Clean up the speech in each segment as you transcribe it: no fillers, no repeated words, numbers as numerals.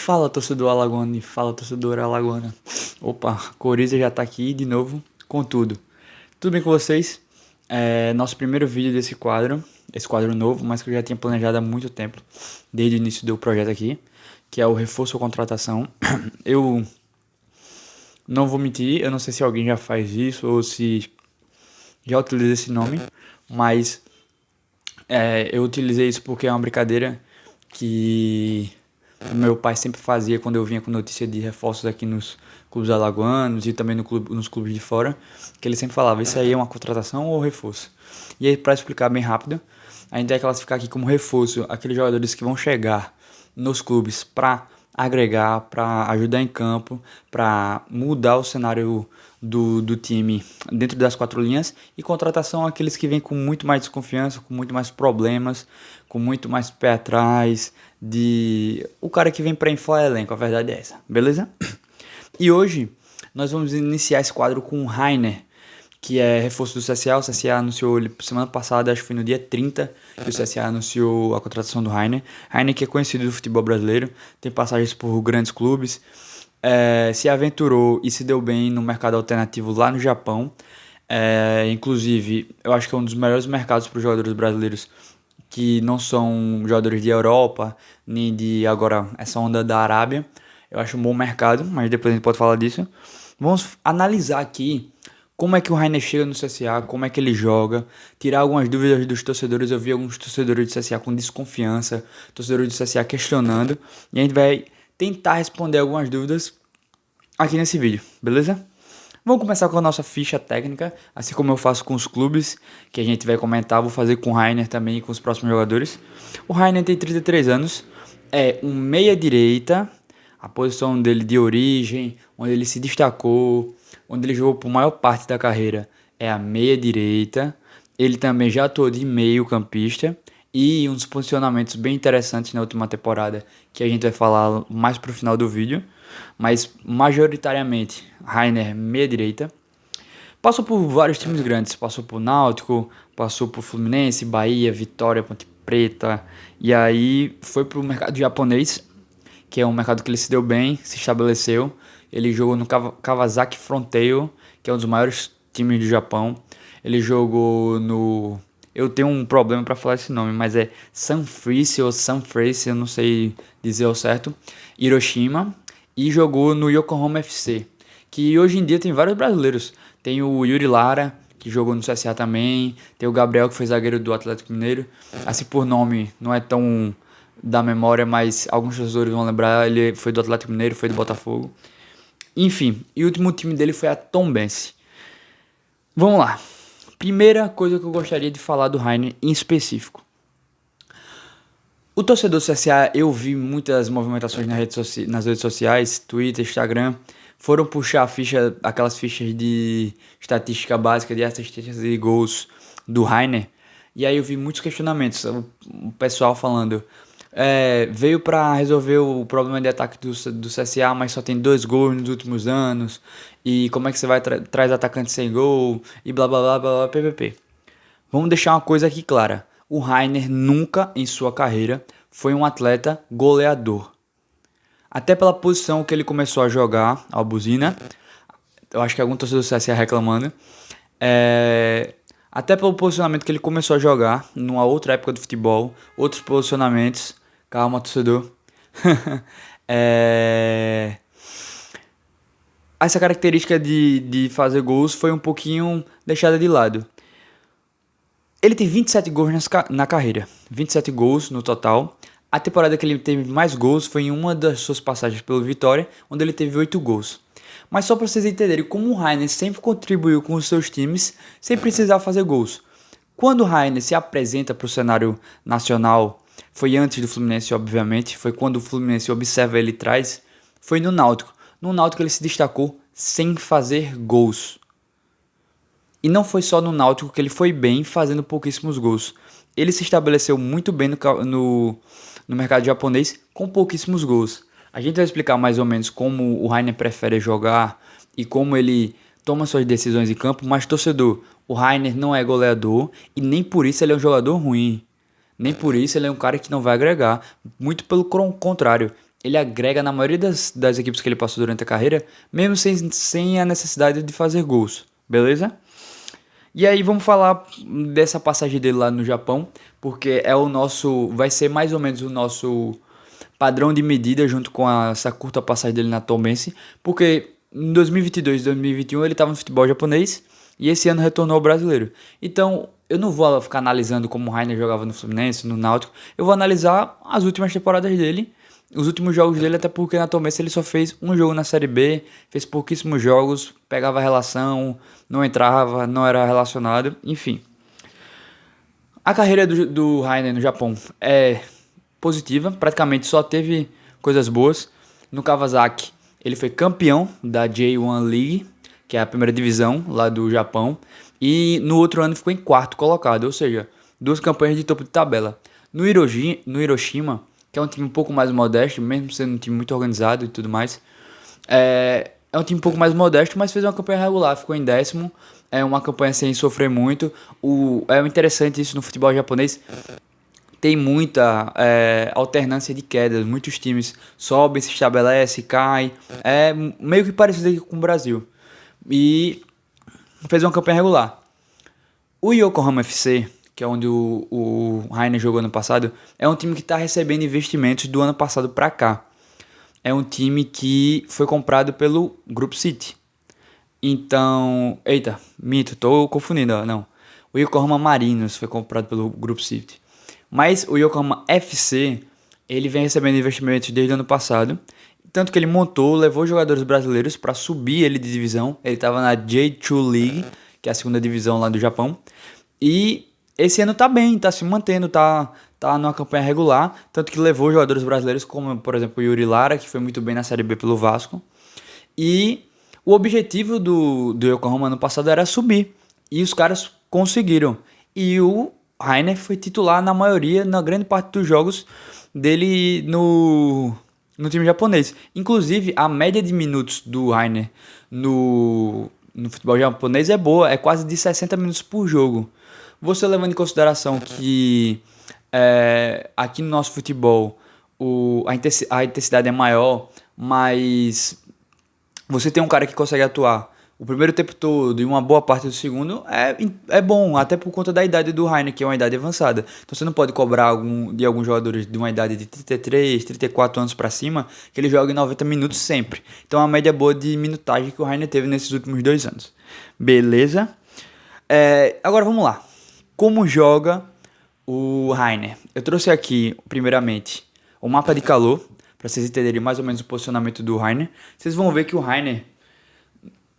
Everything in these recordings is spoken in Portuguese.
Fala, torcedor alagoano e fala, torcedora alagoana. Opa, Coriza já tá aqui de novo com tudo. Tudo bem com vocês? Nosso primeiro vídeo desse quadro, esse quadro novo, mas que eu já tinha planejado há muito tempo, desde o início do projeto aqui, que é o reforço ou contratação. Eu não vou mentir, eu não sei se alguém já faz isso ou se já utiliza esse nome, mas eu utilizei isso porque é uma brincadeira que meu pai sempre fazia quando eu vinha com notícia de reforços aqui nos clubes alagoanos e também nos clubes de fora, que ele sempre falava, isso aí é uma contratação ou reforço? E aí, para explicar bem rápido, a gente vai classificar aqui como reforço aqueles jogadores que vão chegar nos clubes para agregar, para ajudar em campo, para mudar o cenário do time dentro das quatro linhas, e contratação aqueles que vêm com muito mais desconfiança, com muito mais problemas, com muito mais pé atrás, de o cara que vem para inflar elenco, a verdade é essa, beleza? E hoje nós vamos iniciar esse quadro com o Rainer, que é reforço do CSA. O CSA anunciou ele semana passada, acho que foi no dia 30, que o CSA anunciou a contratação do Rainer. Rainer, que é conhecido do futebol brasileiro, tem passagens por grandes clubes, se aventurou e se deu bem no mercado alternativo lá no Japão. Inclusive, eu acho que é um dos melhores mercados para os jogadores brasileiros que não são jogadores de Europa, nem de agora essa onda da Arábia. Eu acho um bom mercado, mas depois a gente pode falar disso. Vamos analisar aqui como é que o Rainer chega no CSA, como é que ele joga, tirar algumas dúvidas dos torcedores. Eu vi alguns torcedores do CSA com desconfiança, torcedores do CSA questionando, e a gente vai tentar responder algumas dúvidas aqui nesse vídeo, beleza? Vamos começar com a nossa ficha técnica, assim como eu faço com os clubes, que a gente vai comentar, vou fazer com o Rainer também e com os próximos jogadores. O Rainer tem 33 anos, é um meia-direita, a posição dele de origem, onde ele se destacou, onde ele jogou por maior parte da carreira, é a meia-direita. Ele também já atuou de meio-campista, e uns posicionamentos bem interessantes na última temporada, que a gente vai falar mais pro final do vídeo, mas majoritariamente Rainer meia direita. Passou por vários times grandes, passou por Náutico, passou por Fluminense, Bahia, Vitória, Ponte Preta, e aí foi pro mercado japonês, que é um mercado que ele se deu bem, se estabeleceu. Ele jogou no Kawasaki Frontale, que é um dos maiores times do Japão. Ele jogou no... Eu tenho um problema para falar esse nome, mas é Sanfrecce ou Sanfrecce, eu não sei dizer ao certo. Hiroshima. E jogou no Yokohama FC, que hoje em dia tem vários brasileiros. Tem o Yuri Lara, que jogou no CSA também. Tem o Gabriel, que foi zagueiro do Atlético Mineiro. Assim por nome, não é tão da memória, mas alguns torcedores vão lembrar. Ele foi do Atlético Mineiro, foi do Botafogo. Enfim, e o último time dele foi a Tombense. Vamos lá. Primeira coisa que eu gostaria de falar do Rainer em específico. O torcedor do CSA, eu vi muitas movimentações nas redes sociais, Twitter, Instagram, foram puxar a ficha, aquelas fichas de estatística básica de assistências e gols do Rainer. E aí eu vi muitos questionamentos, o pessoal falando, veio para resolver o problema de ataque do CSA, mas só tem 2 gols nos últimos anos, e como é que você vai traz atacante sem gol, e blá blá blá blá blá, ppp. Vamos deixar uma coisa aqui clara, o Rainer nunca em sua carreira foi um atleta goleador. Até pela posição que ele começou a jogar, a buzina, eu acho que algum torcedor do CSA reclamando, até pelo posicionamento que ele começou a jogar, numa outra época do futebol, outros posicionamentos, calma torcedor, essa característica de fazer gols foi um pouquinho deixada de lado. Ele tem 27 gols na carreira, 27 gols no total. A temporada que ele teve mais gols foi em uma das suas passagens pelo Vitória, onde ele teve 8 gols. Mas só para vocês entenderem como o Rainer sempre contribuiu com os seus times sem precisar fazer gols. Quando o Rainer se apresenta para o cenário nacional, foi antes do Fluminense, obviamente, foi quando o Fluminense observa ele traz, foi no Náutico. No Náutico ele se destacou sem fazer gols. E não foi só no Náutico que ele foi bem, fazendo pouquíssimos gols. Ele se estabeleceu muito bem no mercado japonês com pouquíssimos gols. A gente vai explicar mais ou menos como o Rainer prefere jogar e como ele toma suas decisões em campo, mas torcedor, o Rainer não é goleador e nem por isso ele é um jogador ruim. Nem por isso ele é um cara que não vai agregar. Muito pelo contrário, ele agrega na maioria das equipes que ele passou durante a carreira, mesmo sem a necessidade de fazer gols, beleza? E aí vamos falar dessa passagem dele lá no Japão, porque vai ser mais ou menos o nosso padrão de medida junto com essa curta passagem dele na Tombense, porque em 2022 e 2021 ele estava no futebol japonês e esse ano retornou ao brasileiro. Então eu não vou ficar analisando como o Rainer jogava no Fluminense, no Náutico, eu vou analisar as últimas temporadas dele, os últimos jogos dele, até porque na Tombense ele só fez um jogo na Série B, fez pouquíssimos jogos, pegava relação, não entrava, não era relacionado, enfim. A carreira do Rainer no Japão é positiva, praticamente só teve coisas boas. No Kawasaki, ele foi campeão da J1 League, que é a primeira divisão lá do Japão, e no outro ano ficou em quarto colocado, ou seja, duas campanhas de topo de tabela. No Hiroshima, que é um time um pouco mais modesto, mesmo sendo um time muito organizado e tudo mais, é um time um pouco mais modesto, mas fez uma campanha regular, ficou em décimo. É uma campanha sem sofrer muito. É interessante isso no futebol japonês. Tem muita alternância de quedas. Muitos times sobem, se estabelece, caem. É meio que parecido aqui com o Brasil. E fez uma campanha regular. O Yokohama FC, que é onde o Rainer jogou ano passado, é um time que está recebendo investimentos do ano passado para cá. É um time que foi comprado pelo Group City. Então, eita, mito, tô confundindo, ó, não. O Yokohama Marinos foi comprado pelo Group City. Mas o Yokohama FC, ele vem recebendo investimentos desde o ano passado. Tanto que ele levou jogadores brasileiros para subir ele de divisão. Ele estava na J2 League, que é a segunda divisão lá do Japão. E esse ano tá bem, tá se mantendo, tá numa campanha regular. Tanto que levou jogadores brasileiros, como por exemplo o Yuri Lara, que foi muito bem na Série B pelo Vasco. E o objetivo do Yokohama ano passado era subir. E os caras conseguiram. E o Rainer foi titular na grande parte dos jogos dele no time japonês. Inclusive, a média de minutos do Rainer no futebol japonês é boa, é quase de 60 minutos por jogo. Você levando em consideração que aqui no nosso futebol a intensidade é maior, mas você tem um cara que consegue atuar o primeiro tempo todo e uma boa parte do segundo, é bom, até por conta da idade do Rainer, que é uma idade avançada. Então você não pode cobrar de alguns jogadores de uma idade de 33, 34 anos para cima, que ele joga em 90 minutos sempre. Então é uma média boa de minutagem que o Rainer teve nesses últimos 2 anos. Beleza? Agora vamos lá. Como joga o Rainer? Eu trouxe aqui, primeiramente, o mapa de calor, para vocês entenderem mais ou menos o posicionamento do Rainer. Vocês vão ver que o Rainer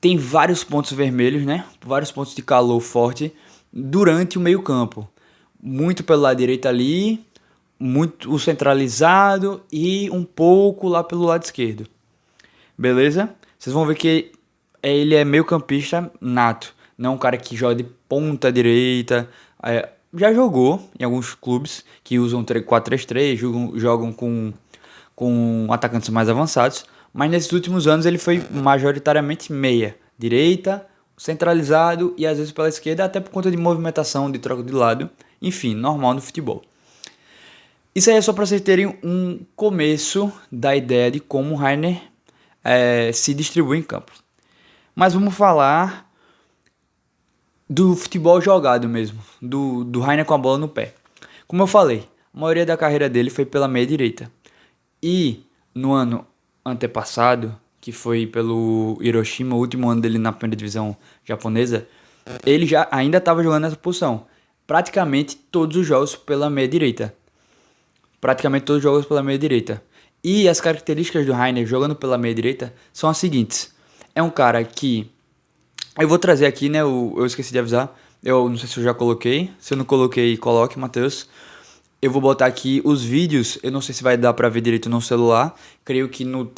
tem vários pontos vermelhos, né? Vários pontos de calor forte durante o meio-campo. Muito pelo lado direito ali, muito o centralizado e um pouco lá pelo lado esquerdo. Beleza? Vocês vão ver que ele é meio-campista nato. Não é um cara que joga de ponta direita. Já jogou em alguns clubes que usam 4-3-3, jogam com atacantes mais avançados. Mas nesses últimos anos ele foi majoritariamente meia, direita, centralizado e às vezes pela esquerda, até por conta de movimentação, de troca de lado, enfim, normal no futebol. Isso aí é só para vocês terem um começo da ideia de como o Rainer se distribui em campo. Mas vamos falar do futebol jogado mesmo, do Rainer com a bola no pé. Como eu falei, a maioria da carreira dele foi pela meia direita. E no ano antepassado, que foi pelo Hiroshima, o último ano dele na primeira divisão japonesa, ele já ainda estava jogando nessa posição. Praticamente todos os jogos pela meia direita. E as características do Rainer jogando pela meia direita são as seguintes. É um cara que... Eu vou trazer aqui, né? Eu esqueci de avisar. Eu não sei se eu já coloquei. Se eu não coloquei, coloque, Matheus. Eu vou botar aqui os vídeos, eu não sei se vai dar pra ver direito no celular, creio que no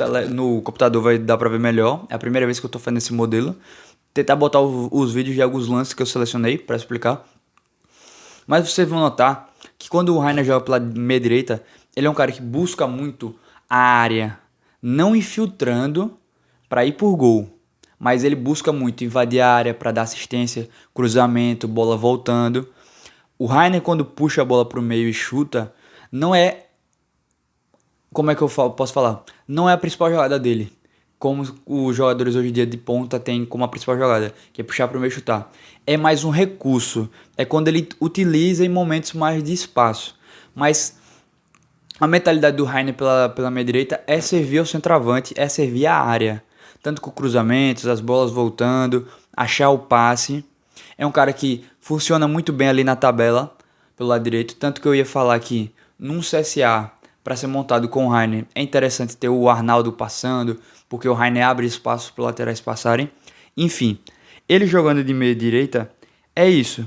computador vai dar pra ver melhor, é a primeira vez que eu tô fazendo esse modelo. Tentar botar os vídeos de alguns lances que eu selecionei pra explicar. Mas vocês vão notar que quando o Rainer joga pela meia direita, ele é um cara que busca muito a área, não infiltrando pra ir por gol. Mas ele busca muito invadir a área pra dar assistência, cruzamento, bola voltando. O Rainer, quando puxa a bola para o meio e chuta, não é como é que posso falar? Não é a principal jogada dele. Como os jogadores hoje em dia de ponta têm como a principal jogada, que é puxar para o meio e chutar. É mais um recurso. É quando ele utiliza em momentos mais de espaço. Mas a mentalidade do Rainer pela meia direita é servir ao centroavante, é servir a área. Tanto com cruzamentos, as bolas voltando, achar o passe. É um cara que funciona muito bem ali na tabela, pelo lado direito. Tanto que eu ia falar que num CSA, para ser montado com o Rainer, é interessante ter o Arnaldo passando, porque o Rainer abre espaço para os laterais passarem. Enfim, ele jogando de meia direita, é isso.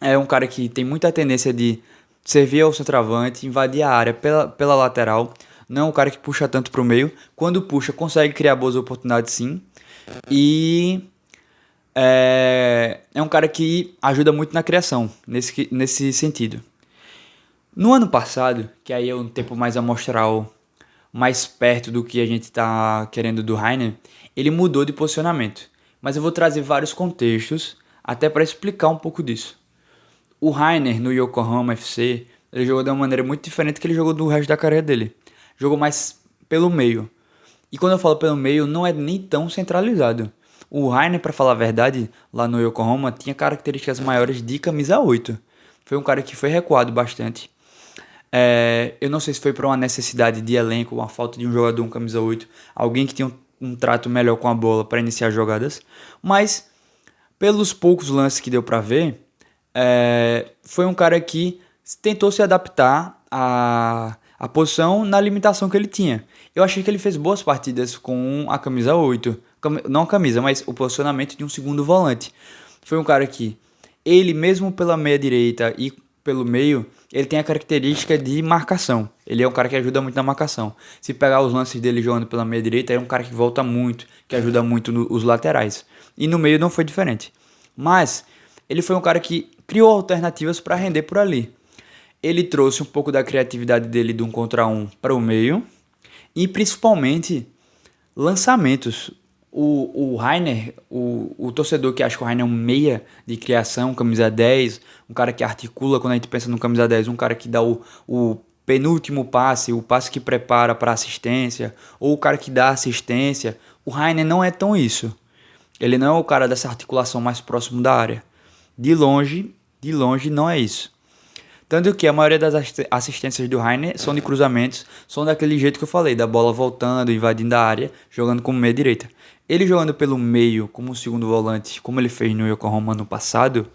É um cara que tem muita tendência de servir ao centroavante, invadir a área pela lateral. Não é um cara que puxa tanto para o meio. Quando puxa, consegue criar boas oportunidades sim. E é um cara que ajuda muito na criação, nesse sentido. No ano passado, que aí é um tempo mais amostral, mais perto do que a gente está querendo do Rainer, ele mudou de posicionamento. Mas eu vou trazer vários contextos, até para explicar um pouco disso. O Rainer no Yokohama FC, ele jogou de uma maneira muito diferente que ele jogou do resto da carreira dele. Jogou mais pelo meio. E quando eu falo pelo meio, não é nem tão centralizado. O Rainer, para falar a verdade, lá no Yokohama, tinha características maiores de camisa 8. Foi um cara que foi recuado bastante. Eu não sei se foi por uma necessidade de elenco, uma falta de um jogador, um camisa 8, alguém que tinha um trato melhor com a bola para iniciar jogadas. Mas, pelos poucos lances que deu para ver, foi um cara que tentou se adaptar à posição na limitação que ele tinha. Eu achei que ele fez boas partidas com a camisa 8. Não a camisa, mas o posicionamento de um segundo volante. Foi um cara que, ele mesmo pela meia direita e pelo meio, ele tem a característica de marcação. Ele é um cara que ajuda muito na marcação. Se pegar os lances dele jogando pela meia direita, é um cara que volta muito, que ajuda muito os laterais. E no meio não foi diferente. Mas ele foi um cara que criou alternativas para render por ali. Ele trouxe um pouco da criatividade dele de um contra um para o meio e principalmente lançamentos. O Rainer, o torcedor que acha que o Rainer é um meia de criação, camisa 10, um cara que articula quando a gente pensa no camisa 10, um cara que dá o penúltimo passe, o passe que prepara para assistência, ou o cara que dá assistência. O Rainer não é tão isso. Ele não é o cara dessa articulação mais próximo da área. De longe não é isso. Tanto que a maioria das assistências do Rainer são de cruzamentos, são daquele jeito que eu falei, da bola voltando, invadindo a área, jogando como meia direita. Ele jogando pelo meio, como segundo volante, como ele fez no Yokohama no passado,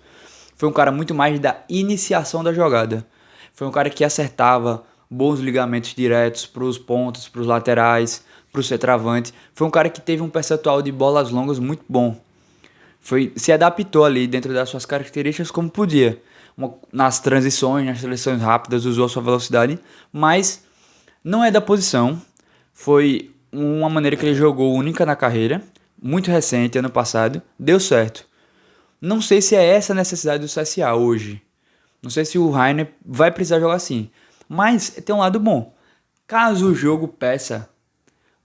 foi um cara muito mais da iniciação da jogada. Foi um cara que acertava bons ligamentos diretos para os pontos, para os laterais, para o centroavante. Foi um cara que teve um percentual de bolas longas muito bom. Se adaptou ali dentro das suas características como podia. Nas transições, nas seleções rápidas, usou a sua velocidade, mas não é da posição. Foi uma maneira que ele jogou única na carreira, muito recente, ano passado, deu certo. Não sei se é essa a necessidade do CSA hoje. Não sei se o Rainer vai precisar jogar assim. Mas tem um lado bom. Caso o jogo peça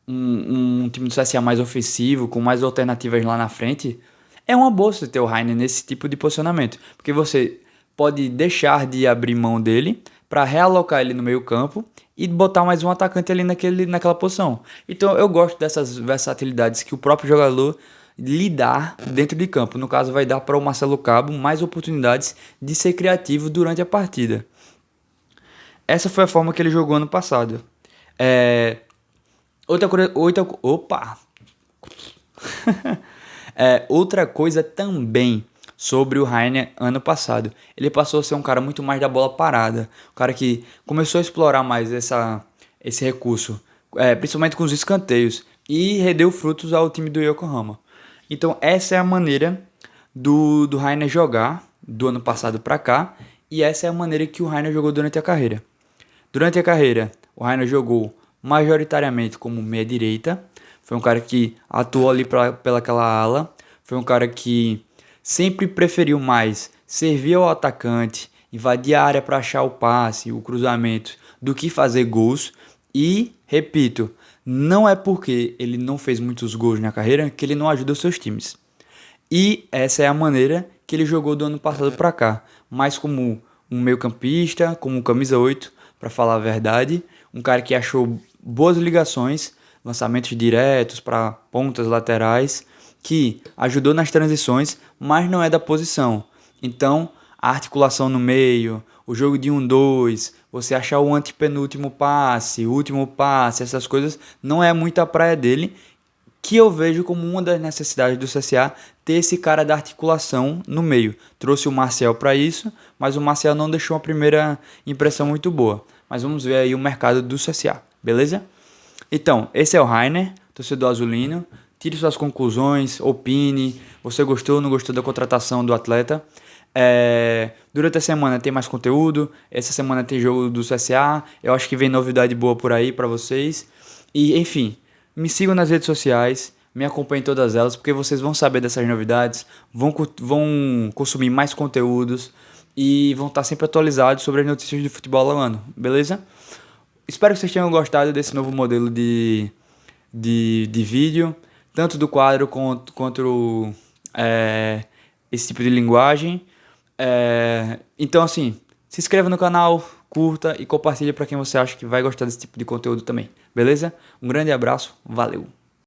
um time do CSA mais ofensivo, com mais alternativas lá na frente, é uma boa você ter o Rainer nesse tipo de posicionamento. Porque você pode deixar de abrir mão dele para realocar ele no meio campo e botar mais um atacante ali naquela posição. Então eu gosto dessas versatilidades que o próprio jogador lhe dá dentro de campo. No caso, vai dar para o Marcelo Cabo mais oportunidades de ser criativo durante a partida. Essa foi a forma que ele jogou ano passado. Opa! Outra coisa também sobre o Rainer ano passado. Ele passou a ser um cara muito mais da bola parada. Um cara que começou a explorar mais esse recurso, principalmente com os escanteios, e rendeu frutos ao time do Yokohama. Então essa é a maneira do Rainer jogar do ano passado para cá, e essa é a maneira que o Rainer jogou durante a carreira. Durante a carreira, o Rainer jogou majoritariamente como meia direita. Foi um cara que atuou ali pelaquela ala. Foi um cara que sempre preferiu mais servir ao atacante, invadir a área para achar o passe, o cruzamento, do que fazer gols. E, repito, não é porque ele não fez muitos gols na carreira que ele não ajuda os seus times. E essa é a maneira que ele jogou do ano passado para cá. Mais como um meio-campista, como um camisa 8, para falar a verdade. um cara que achou boas ligações, lançamentos diretos para pontas laterais, que ajudou nas transições, mas não é da posição. Então, a articulação no meio, o jogo de 1-2, você achar o antepenúltimo passe, o último passe, essas coisas, não é muito a praia dele, que eu vejo como uma das necessidades do CSA ter esse cara da articulação no meio. Trouxe o Marcel para isso, mas o Marcel não deixou uma primeira impressão muito boa. Mas vamos ver aí o mercado do CSA, beleza? Então, esse é o Rainer, torcedor azulino. Tire suas conclusões, opine. Você gostou ou não gostou da contratação do atleta? Durante a semana tem mais conteúdo. Essa semana tem jogo do CSA. Eu acho que vem novidade boa por aí para vocês. E, enfim, me sigam nas redes sociais. Me acompanhem em todas elas, porque vocês vão saber dessas novidades, vão consumir mais conteúdos e vão estar sempre atualizados sobre as notícias do futebol alagoano, beleza? Espero que vocês tenham gostado desse novo modelo de vídeo, tanto do quadro quanto esse tipo de linguagem. Então, assim, se inscreva no canal, curta e compartilhe para quem você acha que vai gostar desse tipo de conteúdo também, beleza? Um grande abraço, valeu!